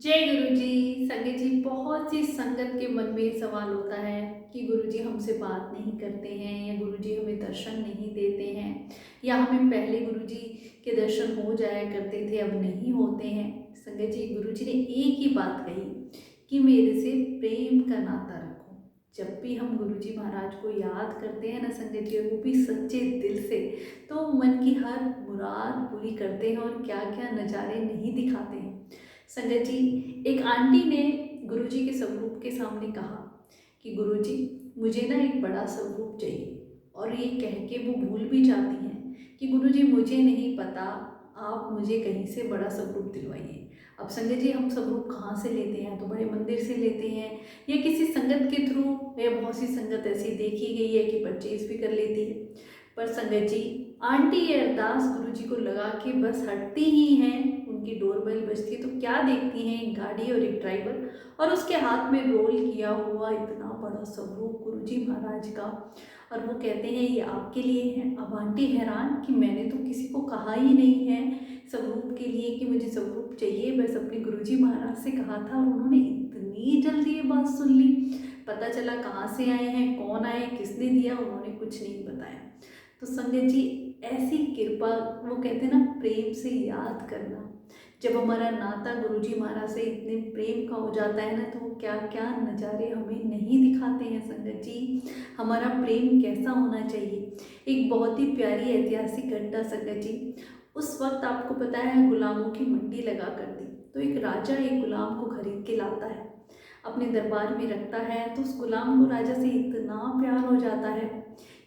जय गुरु जी। संगत जी, बहुत सी संगत के मन में ये सवाल होता है कि गुरु जी हमसे बात नहीं करते हैं या गुरु जी हमें दर्शन नहीं देते हैं या हमें पहले गुरु जी के दर्शन हो जाया करते थे, अब नहीं होते हैं। संगत जी, गुरु जी ने एक ही बात कही कि मेरे से प्रेम का नाता रखो। जब भी हम गुरु जी महाराज को याद करते हैं ना संगत जी, और वो भी सच्चे दिल से, तो मन की हर मुराद पूरी करते हैं और क्या क्या नज़ारे नहीं दिखाते हैं। संगत जी, एक आंटी ने गुरुजी के स्वरूप के सामने कहा कि गुरुजी, मुझे ना एक बड़ा स्वरूप चाहिए। और ये कह के वो भूल भी जाती हैं कि गुरुजी मुझे नहीं पता, आप मुझे कहीं से बड़ा स्वरूप दिलवाइए। अब संगत जी, हम स्वरूप कहाँ से लेते हैं? तो बड़े मंदिर से लेते हैं या किसी संगत के थ्रू, या बहुत सी संगत ऐसी देखी गई है कि परचेज भी कर लेती है। पर संगत जी, आंटी ये अरदास गुरु जी को लगा के बस हटती ही हैं, उनकी डोरबेल बजती है तो क्या देखती हैं? एक गाड़ी और एक ड्राइवर, और उसके हाथ में रोल किया हुआ इतना बड़ा स्वरूप गुरु जी महाराज का। और वो कहते हैं ये आपके लिए है। अब आंटी हैरान कि मैंने तो किसी को कहा ही नहीं है स्वरूप के लिए कि मुझे स्वरूप चाहिए, बस अपने गुरु जी महाराज से कहा था और उन्होंने इतनी जल्दी ये बात सुन ली। पता चला कहाँ से आए हैं, कौन आए, किसने दिया, उन्होंने कुछ नहीं बताया। तो संगत जी, ऐसी कृपा, वो कहते हैं ना, प्रेम से याद करना। जब हमारा नाता गुरुजी महाराज से इतने प्रेम का हो जाता है ना, तो वो क्या क्या नज़ारे हमें नहीं दिखाते हैं। संगत जी, हमारा प्रेम कैसा होना चाहिए। एक बहुत ही प्यारी ऐतिहासिक घटना संगत जी। उस वक्त आपको पता है गुलामों की मंडी लगा कर दी। तो एक राजा एक गुलाम को खरीद के लाता है, अपने दरबार में रखता है। तो उस गुलाम को राजा से इतना प्यार हो जाता है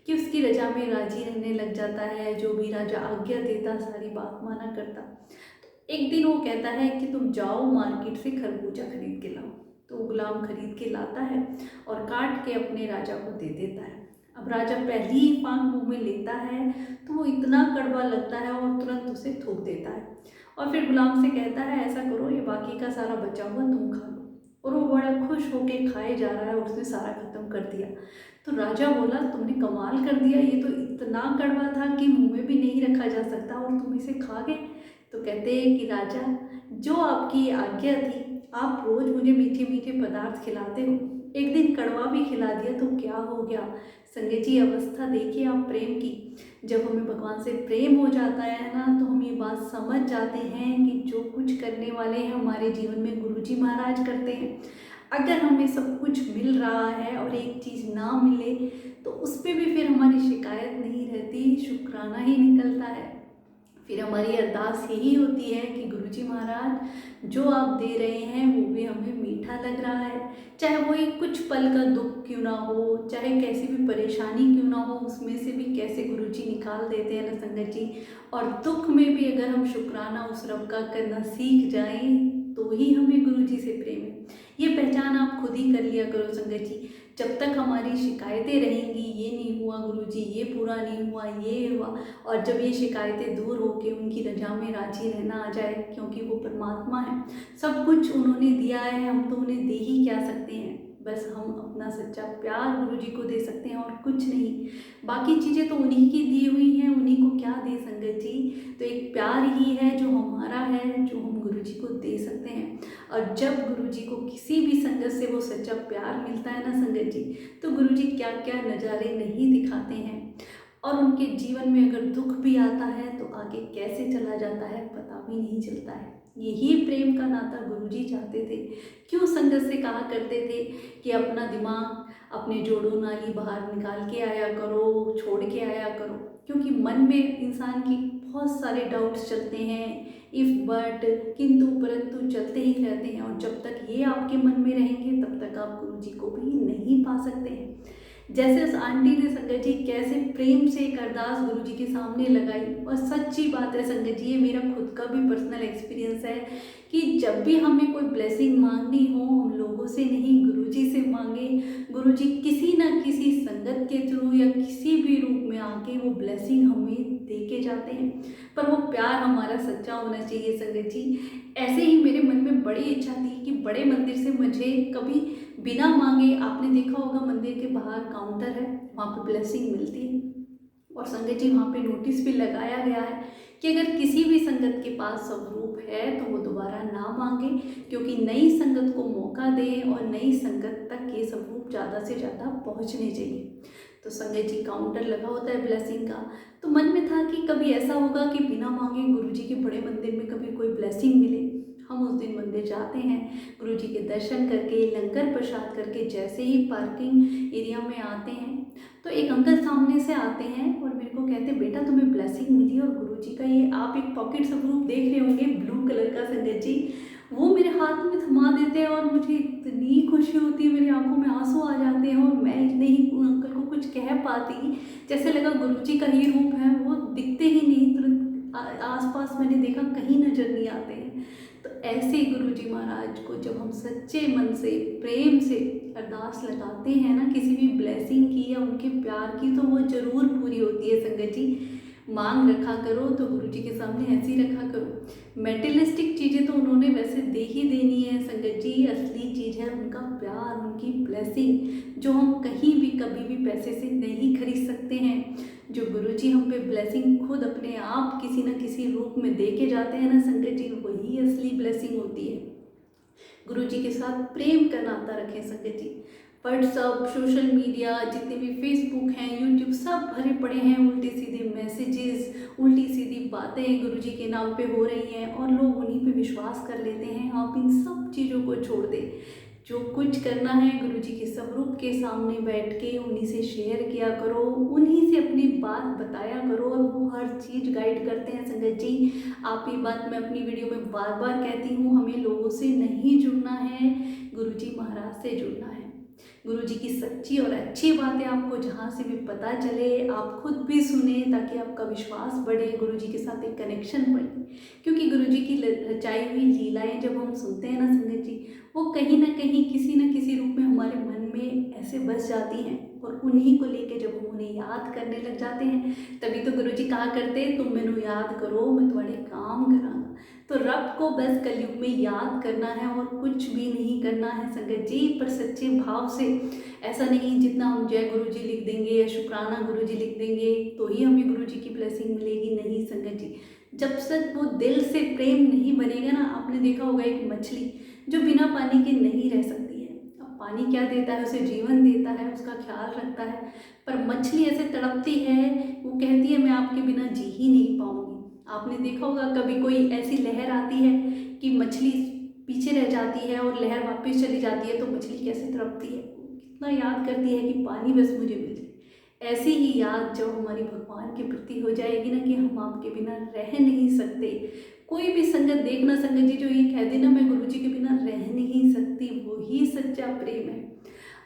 कि उसकी रजा में राजी रहने लग जाता है। जो भी राजा आज्ञा देता, सारी बात माना करता। एक दिन वो कहता है कि तुम जाओ मार्केट से खरबूजा खरीद के लाओ। तो वो गुलाम खरीद के लाता है और काट के अपने राजा को दे देता है। अब राजा पहली ही फांक मुंह में लेता है तो वो इतना कड़वा लगता है और तुरंत उसे थूक देता है। और फिर गुलाम से कहता है ऐसा करो, ये बाकी का सारा बचा हुआ तुम खा लो। और वो बड़ा खुश होके खाए जा रहा है और उसने सारा खत्म कर दिया। तो राजा बोला तुमने कमाल कर दिया, ये तो इतना कड़वा था कि मुंह में भी नहीं रखा जा सकता और तुम इसे खा गए। तो कहते हैं कि राजा, जो आपकी आज्ञा थी, आप रोज मुझे मीठे मीठे पदार्थ खिलाते हो, एक दिन कड़वा भी खिला दिया तो क्या हो गया। संजय जी, अवस्था देखिए आप प्रेम की। जब हमें भगवान से प्रेम हो जाता है ना, तो हम ये बात समझ जाते हैं कि जो कुछ करने वाले हैं हमारे जीवन में गुरु जी महाराज करते हैं। अगर हमें सब कुछ मिल रहा है और एक चीज़ ना मिले, तो उस पर भी फिर हमारी शिकायत नहीं रहती, शुक्राना ही निकलता है। फिर हमारी अरदास यही होती है कि गुरुजी महाराज, जो आप दे रहे हैं वो भी हमें मीठा लग रहा है। चाहे वो एक कुछ पल का दुख क्यों ना हो, चाहे कैसी भी परेशानी क्यों ना हो, उसमें से भी कैसे गुरुजी निकाल देते हैं ना संगत जी। और दुख में भी अगर हम शुक्राना उस रब का करना सीख जाएं, तो ही हमें गुरुजी से प्रेम है। ये पहचान आप खुद ही कर लिया करो संगत जी। जब तक हमारी शिकायतें रहेंगी, ये नहीं हुआ गुरुजी, ये पूरा नहीं हुआ, ये हुआ, और जब ये शिकायतें दूर होके उनकी रजा में राजी रहना आ जाए, क्योंकि वो परमात्मा है, सब कुछ उन्होंने दिया है, हम तो उन्हें दे ही क्या सकते हैं। बस हम अपना सच्चा प्यार गुरु जी को दे सकते हैं और कुछ नहीं। बाकी चीज़ें तो उन्हीं की दी हुई हैं, उन्हीं को क्या दे संगत जी। तो एक प्यार ही है जो हमारा है, जो हम गुरु जी को दे सकते हैं। और जब गुरु जी को किसी भी संगत से वो सच्चा प्यार मिलता है ना संगत जी, तो गुरु जी क्या क्या नज़ारे नहीं दिखाते हैं। और उनके जीवन में अगर दुख भी आता है तो आगे कैसे चला जाता है पता भी नहीं चलता है। यही प्रेम का नाता गुरुजी चाहते थे। क्यों संगत से कहा करते थे कि अपना दिमाग, अपने जोड़ों नाली बाहर निकाल के आया करो, छोड़ के आया करो। क्योंकि मन में इंसान की बहुत सारे डाउट्स चलते हैं, इफ़ बट किंतु परंतु चलते ही रहते हैं, और जब तक ये आपके मन में रहेंगे तब तक आप गुरु जी को भी नहीं पा सकते हैं। जैसे उस आंटी ने संगत जी कैसे प्रेम से एक अरदास गुरु जी के सामने लगाई। और सच्ची बात है संगत जी, ये मेरा खुद का भी पर्सनल एक्सपीरियंस है कि जब भी हमें कोई ब्लेसिंग मांगनी हो, हम लोगों से नहीं गुरु जी से मांगे। गुरु जी किसी न किसी संगत के थ्रू या किसी भी रूप में आके वो ब्लेसिंग हमें दे के जाते हैं। पर वो प्यार हमारा सच्चा होना चाहिए संगत जी। ऐसे ही मेरे मन में बड़ी इच्छा थी कि बड़े मंदिर से मुझे कभी बिना मांगे, आपने देखा होगा मंदिर के बाहर काउंटर है, वहाँ पे ब्लेसिंग मिलती है। और संगत जी, वहाँ पे नोटिस भी लगाया गया है कि अगर किसी भी संगत के पास स्वरूप है तो वो दोबारा ना मांगे, क्योंकि नई संगत को मौका दें और नई संगत तक ये स्वरूप ज़्यादा से ज़्यादा पहुँचने चाहिए। तो संगत जी काउंटर लगा होता है ब्लेसिंग का, तो मन में था कि कभी ऐसा होगा कि बिना मांगे गुरुजी के बड़े मंदिर में कभी कोई ब्लेसिंग मिले। हम उस दिन मंदिर जाते हैं, गुरुजी के दर्शन करके लंगर प्रसाद करके जैसे ही पार्किंग एरिया में आते हैं तो एक अंकल सामने से आते हैं और मेरे को कहते, बेटा तुम्हें ब्लेसिंग मिली और गुरुजी का ये आप एक पॉकेट स्वरूप देख रहे होंगे ब्लू कलर का संगत जी, वो मेरे हाथ में थमा देते हैं और मुझे इतनी खुशी होती है, मेरी आंखों में आंसू आ जाते हैं और मैं इतने ही अंकल को कुछ कह पाती, जैसे लगा गुरुजी का ही रूप है, वो दिखते ही नहीं, तुरंत आसपास मैंने देखा कहीं नजर नहीं आते हैं। तो ऐसे गुरुजी महाराज को जब हम सच्चे मन से प्रेम से अरदास लगाते हैं ना किसी भी ब्लेसिंग की या उनके प्यार की, तो वो जरूर पूरी होती है संगत जी। मांग रखा करो तो गुरुजी के सामने ऐसी रखा करो। मेटेरियलिस्टिक चीज़ें तो उन्होंने वैसे दे ही देनी है संगत जी, असली चीज़ है उनका प्यार, उनकी ब्लेसिंग, जो हम कहीं भी कभी भी पैसे से नहीं खरीद सकते हैं। जो गुरुजी हम पे ब्लेसिंग खुद अपने आप किसी न किसी रूप में दे के जाते हैं ना संगत जी, वही असली ब्लेसिंग होती है। गुरुजी के साथ प्रेम का नाता रखें संगत जी। व्हाट्सअप, सोशल मीडिया, जितने भी फेसबुक हैं, यूट्यूब, सब भरे पड़े हैं उल्टे सीधे मैसेजेस, उल्टी सीधी बातें गुरुजी के नाम पे हो रही हैं और लोग उन्हीं पे विश्वास कर लेते हैं। आप इन सब चीज़ों को छोड़ दें, जो कुछ करना है गुरुजी के स्वरूप के सामने बैठ के उन्हीं से शेयर किया करो, उन्हीं से अपनी बात बताया करो और वो हर चीज़ गाइड करते हैं संगत जी। आप ये बात मैं अपनी वीडियो में बार बार कहती हूँ, हमें लोगों से नहीं जुड़ना है, गुरुजी महाराज से जुड़ना है। गुरुजी की सच्ची और अच्छी बातें आपको जहाँ से भी पता चले आप खुद भी सुने, ताकि आपका विश्वास बढ़े, गुरुजी के साथ एक कनेक्शन बढ़े। क्योंकि गुरुजी की रचाई हुई लीलाएं जब हम सुनते हैं ना संगत जी, वो कहीं ना कहीं किसी न किसी रूप में हमारे मन में ऐसे बस जाती हैं और उन्हीं को लेके जब हम उन्हें याद करने लग जाते हैं, तभी तो गुरुजी कहा करते तुम मैनू याद करो मैं तुम्हारे काम करांगा। तो रब को बस कलयुग में याद करना है और कुछ भी नहीं करना है संगत जी, पर सच्चे भाव से। ऐसा नहीं जितना हम जय गुरुजी लिख देंगे या शुक्राना गुरुजी लिख देंगे तो ही हमें गुरुजी की ब्लेसिंग मिलेगी, नहीं संगत जी। जब तक वो दिल से प्रेम नहीं बनेगा ना, आपने देखा होगा एक मछली जो बिना पानी के नहीं रह सकती है। अब पानी क्या देता है, उसे जीवन देता है, उसका ख्याल रखता है, पर मछली ऐसे तड़पती है, वो कहती है मैं आपके बिना जी ही नहीं पाऊंगी। आपने देखा होगा कभी कोई ऐसी लहर आती है कि मछली पीछे रह जाती है और लहर वापस चली जाती है, तो मछली कैसे तड़पती है, कितना याद करती है कि पानी बस मुझे मिल जाए। ऐसी ही याद जब हमारी भगवान के प्रति हो जाएगी ना कि हम आपके बिना रह नहीं सकते। कोई भी संगत देखना संगत जी जो ये कह देना मैं गुरुजी के बिना रह नहीं सकती, वो ही सच्चा प्रेम है।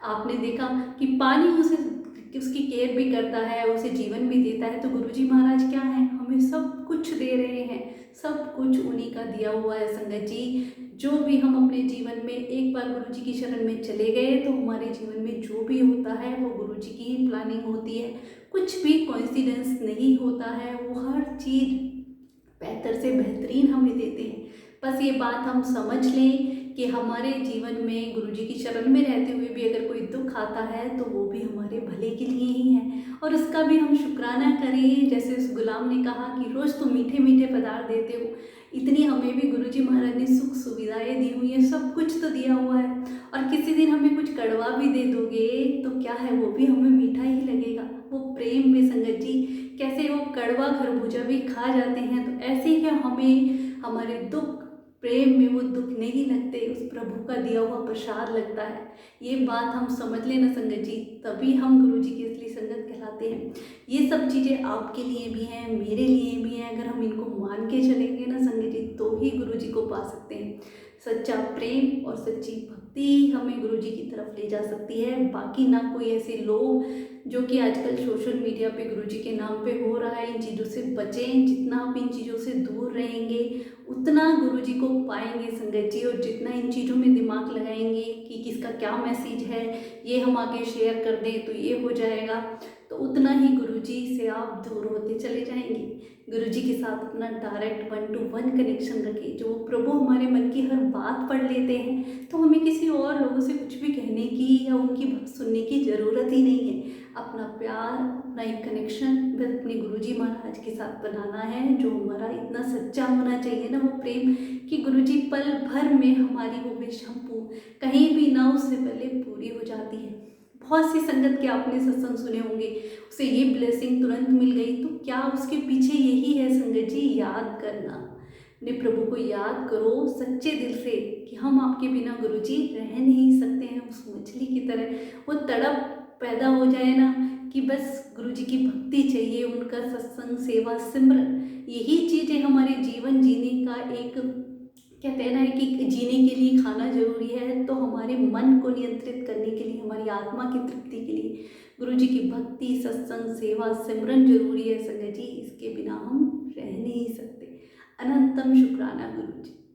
आपने देखा कि पानी उसे उसकी केयर भी करता है, उसे जीवन भी देता है, तो गुरुजी महाराज क्या है, हमें सब कुछ दे रहे हैं, सब कुछ उन्हीं का दिया हुआ है संगत जी। जो भी हम अपने जीवन में एक बार गुरुजी की शरण में चले गए तो हमारे जीवन में जो भी होता है वो गुरुजी की ही प्लानिंग होती है, कुछ भी कोइंसिडेंस नहीं होता है, वो हर चीज़ बेहतर से बेहतरीन हमें देते हैं। बस ये बात हम समझ लें कि हमारे जीवन में गुरुजी की शरण में रहते हुए भी अगर कोई दुख आता है तो वो भी हमारे भले के लिए ही है और उसका भी हम शुक्राना करें। जैसे उस गुलाम ने कहा कि रोज़ तुम मीठे मीठे पदार्थ देते हो, इतनी हमें भी गुरुजी महाराज ने सुख सुविधाएं दी हुई है, सब कुछ तो दिया हुआ है, और किसी दिन हमें कुछ कड़वा भी दे दोगे तो क्या है, वो भी हमें मीठा ही लगेगा। वो प्रेम में संगत जी कैसे वो कड़वा खरबूजा भी खा जाते हैं, तो ऐसे ही हमें हमारे दुख प्रेम में वो दुख नहीं लगते, उस प्रभु का दिया हुआ प्रसाद लगता है। ये बात हम समझ लेना संगत जी, तभी हम गुरुजी की असली संगत कहलाते हैं। ये सब चीज़ें आपके लिए भी हैं, मेरे लिए भी हैं, अगर हम इनको मान के चलेंगे ना संगत जी तो ही गुरुजी को पा सकते हैं। सच्चा प्रेम और सच्ची भक्ति हमें गुरुजी की तरफ ले जा सकती है, बाकी ना कोई ऐसे लोग जो कि आजकल सोशल मीडिया पे गुरुजी के नाम पे हो रहा है, इन चीज़ों से बचें। जितना आप इन चीज़ों से दूर रहेंगे उतना गुरुजी को पाएंगे संगत जी, और जितना इन चीज़ों में दिमाग लगाएंगे कि किसका क्या मैसेज है, ये हम आगे शेयर कर दें तो ये हो जाएगा, तो उतना ही गुरुजी से आप दूर होते चले जाएंगे। गुरुजी के साथ अपना डायरेक्ट 1-to-1 कनेक्शन रखें। जो प्रभु हमारे मन की हर बात पढ़ लेते हैं तो हमें किसी और लोगों से कुछ भी कहने की या उनकी बात सुनने की ज़रूरत ही नहीं है। अपना प्यार, अपना एक कनेक्शन बस अपने गुरुजी महाराज के साथ बनाना है, जो हमारा इतना सच्चा होना चाहिए ना वो प्रेम, कि गुरुजी पल भर में हमारी वो विश हम कहीं भी ना उससे पहले पूरी हो जाती है। बहुत सी संगत के आपने सत्संग सुने होंगे, उसे ये ब्लेसिंग तुरंत मिल गई, तो क्या उसके पीछे यही है संगत जी, याद करना। अपने प्रभु को याद करो सच्चे दिल से कि हम आपके बिना गुरुजी रह नहीं सकते हैं। उस मछली की तरह वो तड़प पैदा हो जाए ना कि बस गुरुजी की भक्ति चाहिए, उनका सत्संग, सेवा, सिमरन, यही चीज़ें हमारे जीवन जीने का एक, कहते हैं ना कि जीने के लिए खाना जरूरी है, तो हमारे मन को नियंत्रित करने के लिए, हमारी आत्मा की तृप्ति के लिए गुरुजी की भक्ति, सत्संग, सेवा, सिमरन जरूरी है संगत जी। इसके बिना हम रह नहीं सकते। अनंतम शुक्राना गुरुजी।